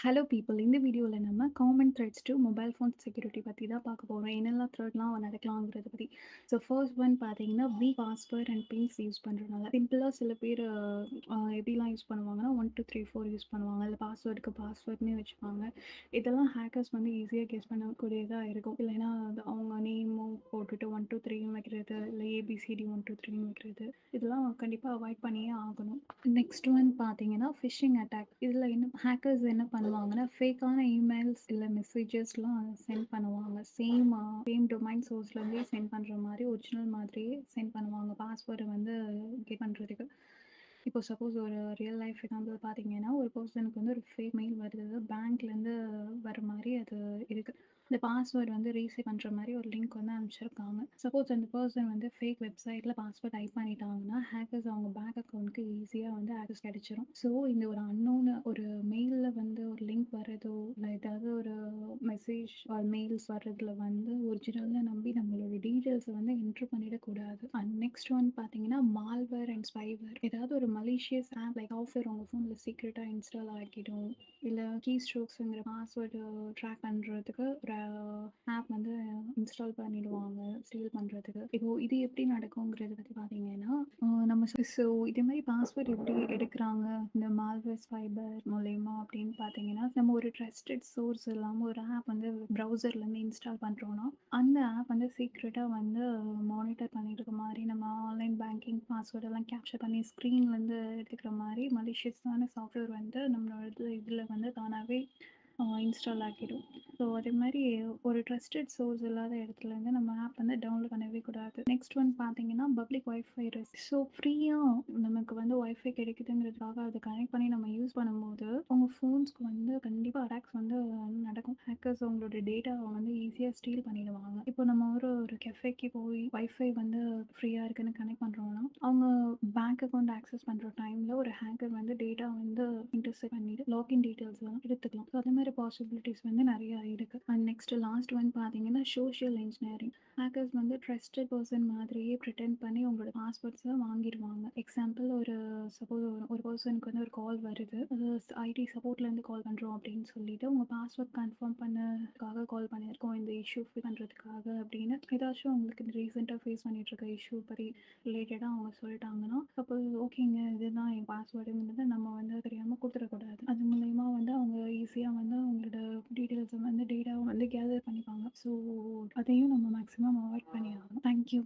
Hello people. இந்த வீடியோவில் நம்ம common threads to mobile phone security பற்றி தான் பார்க்க போகிறோம். என்னெல்லாம் த்ரெட்லாம் நடக்கலாங்கிறத பற்றி. ஸோ ஃபர்ஸ்ட் ஒன் பார்த்தீங்கன்னா, week password and pins use பண்ணுறதுனால சிம்பிளாக சில பேர் எப்படிலாம் யூஸ் பண்ணுவாங்கன்னா 1 2 3 4 யூஸ் பண்ணுவாங்க. இல்லை பாஸ்வேர்டுக்கு பாஸ்வேர்ட்னே வச்சுப்பாங்க. இதெல்லாம் ஹேக்கர்ஸ் வந்து ஈஸியாக கெஸ் பண்ணக்கூடியதாக இருக்கும். இல்லைன்னா அவங்க நேமும் போட்டுட்டு 1 2 3 வைக்கிறது, இல்லை ஏபிசிடி 1 2 3 வைக்கிறது, இதெல்லாம் கண்டிப்பாக அவாய்ட் பண்ணியே ஆகணும். நெக்ஸ்ட் ஒன் பார்த்தீங்கன்னா ஃபிஷிங் அட்டாக். இதில் என்ன ஹேக்கர்ஸ் என்ன பண்ணுவாங்கன்னா, ஃபேக்கான இமெயில்ஸ் இல்லை மெசேஜஸ்லாம் சென்ட் பண்ணுவாங்க. சேம் டொமைன் சோர்ஸ்லேருந்தே சென்ட் பண்ணுற மாதிரி ஒரிஜினல் மாதிரியே சென்ட் பண்ணுவாங்க பாஸ்வேர்டை வந்து கெட் பண்ணுறதுக்கு. இப்போ சப்போஸ் ஒரு ரியல் லைஃப் எக்ஸாம்பிள் பார்த்தீங்கன்னா, ஒரு பர்சனுக்கு வந்து ஒரு ஃபேக் மெயில் வருது, பேங்க்லேருந்து வர மாதிரி அது இருக்குது. இந்த பாஸ்வேர்டு வந்து ரீசெட் பண்ணுற மாதிரி ஒரு லிங்க் வந்து அனுப்பிச்சிருக்காங்க. சப்போஸ் அந்த பர்சன் வந்து ஃபேக் வெப்சைட்டில் பாஸ்வேர்ட் டைப் பண்ணிட்டாங்கன்னா, ஹேக்கர்ஸ் அவங்க பேங்க் அக்கௌண்ட்க்கு ஈஸியாக வந்து ஆக்சஸ் கிடைச்சிரும். ஸோ இந்த ஒரு அன்னோன் ஒரு மெயிலில் வந்து ஒரு லிங்க் வர்றதோ, இல்லை ஏதாவது ஒரு மெசேஜ் மெயில்ஸ் வர்றதுல வந்து ஒரிஜினல்னு நம்பி நம்மளோட டீட்டெயில்ஸை வந்து என்ட்ரு பண்ணிடக்கூடாது. அண்ட் நெக்ஸ்ட் ஒன் பார்த்தீங்கன்னா, மால்வேர் அண்ட் ஸ்பைவேர். ஏதாவது ஒரு மலிஷியஸ் ஆப் லைக் சாஃப்ட்வேர் உங்கள் ஃபோனில் சீக்ரெட்டாக இன்ஸ்டால் ஆகிடும். இல்லை கீ ஸ்ட்ரோக்ஸுங்கிற பாஸ்வேர்டு ட்ராக் பண்ணுறதுக்கு ஒரு ஆப் வந்து இன்ஸ்டால் பண்ணிடுவாங்க ஸ்டீல் பண்ணுறதுக்கு. இப்போ இது எப்படி நடக்குங்கிறத பற்றி பார்த்தீங்கன்னா, நம்ம ஸோ இதே மாதிரி பாஸ்வேர்ட் எப்படி எடுக்கிறாங்க இந்த மால்வேர் ஃபைபர் மூலயமா அப்படின்னு பார்த்தீங்கன்னா, நம்ம ஒரு ட்ரஸ்டட் சோர்ஸ் இல்லாமல் ஒரு ஆப் வந்து ப்ரௌசர்லேருந்து இன்ஸ்டால் பண்ணுறோன்னா, அந்த ஆப் வந்து சீக்ரெட்டாக வந்து மானிட்டர் பண்ணிட்டு இருக்க மாதிரி, நம்ம ஆன்லைன் பேங்கிங் பாஸ்வேர்டெல்லாம் கேப்சர் பண்ணி ஸ்க்ரீன்லேருந்து எடுத்துக்கிற மாதிரி மலிஷியஸான சாஃப்ட்வேர் வந்து நம்மளோட இதில் வந்து தானாகவே இன்ஸ்டால் ஆகிடும். ஸோ அதே மாதிரி ஒரு ட்ரஸ்டட் சோர்ஸ் இல்லாத இடத்துலேருந்து நம்ம ஆப் வந்து டவுன்லோட் பண்ணவே கூடாது. நெக்ஸ்ட் ஒன் பார்த்தீங்கன்னா, பப்ளிக் ஒய்ஃபை ரெஸ்ட். ஸோ ஃப்ரீயாக நமக்கு வந்து ஒய்ஃபை கிடைக்குதுங்கிறதுக்காக அதை கனெக்ட் பண்ணி நம்ம யூஸ் பண்ணும்போது உங்கள் ஃபோன்ஸ்க்கு வந்து கண்டிப்பாக அட்டாக்ஸ் வந்து நடக்கும். ஹேக்கர்ஸ் உங்களோட டேட்டாவை வந்து ஈஸியாக ஸ்டீல் பண்ணிடுவாங்க. இப்போ நம்ம ஒரு கெஃபேக்கு போய் ஒய்ஃபை வந்து ஃப்ரீயாக இருக்குன்னு கனெக்ட் பண்ணுறோன்னா, அவங்க பேங்க் அக்கௌண்ட் ஆக்சஸ் பண்ணுற டைமில் ஒரு ஹேக்கர் வந்து டேட்டா வந்து இன்டர்செப்ட் பண்ணிட்டு லாகின் டீட்டெயில்ஸ் எல்லாம் எடுத்துக்கலாம். ஸோ அதே மாதிரி பாசிபிலிட்டிஸ் வந்து நிறையா இருக்குது. அண்ட் நெக்ஸ்ட் லாஸ்ட் ஒன் பார்த்தீங்கன்னா, சோஷியல் இன்ஜினியரிங். ஹேக்கர்ஸ் வந்து ட்ரஸ்டட் பர்சன் மாதிரியே ப்ரிட்டெண்ட் பண்ணி உங்களோட பாஸ்வேர்ட்ஸை வாங்கிடுவாங்க. எக்ஸாம்பிள் சப்போஸ் ஒரு பர்சனுக்கு வந்து ஒரு கால் வருது, அது ஐடி சப்போர்ட்லேருந்து கால் பண்ணுறோம் அப்படின்னு சொல்லிட்டு உங்கள் பாஸ்வேர்ட் கன்ஃபார்ம் பண்ணதுக்காக கால் பண்ணியிருக்கோம், இந்த இஷ்யூ ஃபில் பண்ணுறதுக்காக அப்படின்னு ஏதாச்சும் உங்களுக்கு இந்த ரீசெண்டாக ஃபேஸ் பண்ணிட்டு இருக்க இஷ்யூ பற்றி ரிலேட்டடாக அவங்க சொல்லிட்டாங்கன்னா, சப்போஸ் ஓகேங்க இதுதான் என் பாஸ்வேர்டுங்கிறத நம்ம வந்து தெரியாமல் கொடுத்துடக்கூடாது. அது மூலயமா வந்து அவங்க ஈஸியாக வந்து அவங்களோட டீட்டெயில்ஸை வந்து டேட்டாவை வந்து கேதர் பண்ணிப்பாங்க. ஸோ அதையும் நம்ம மேக்ஸிமம் அவாய்ட் பண்ணி ஆகணும். தேங்க்யூ.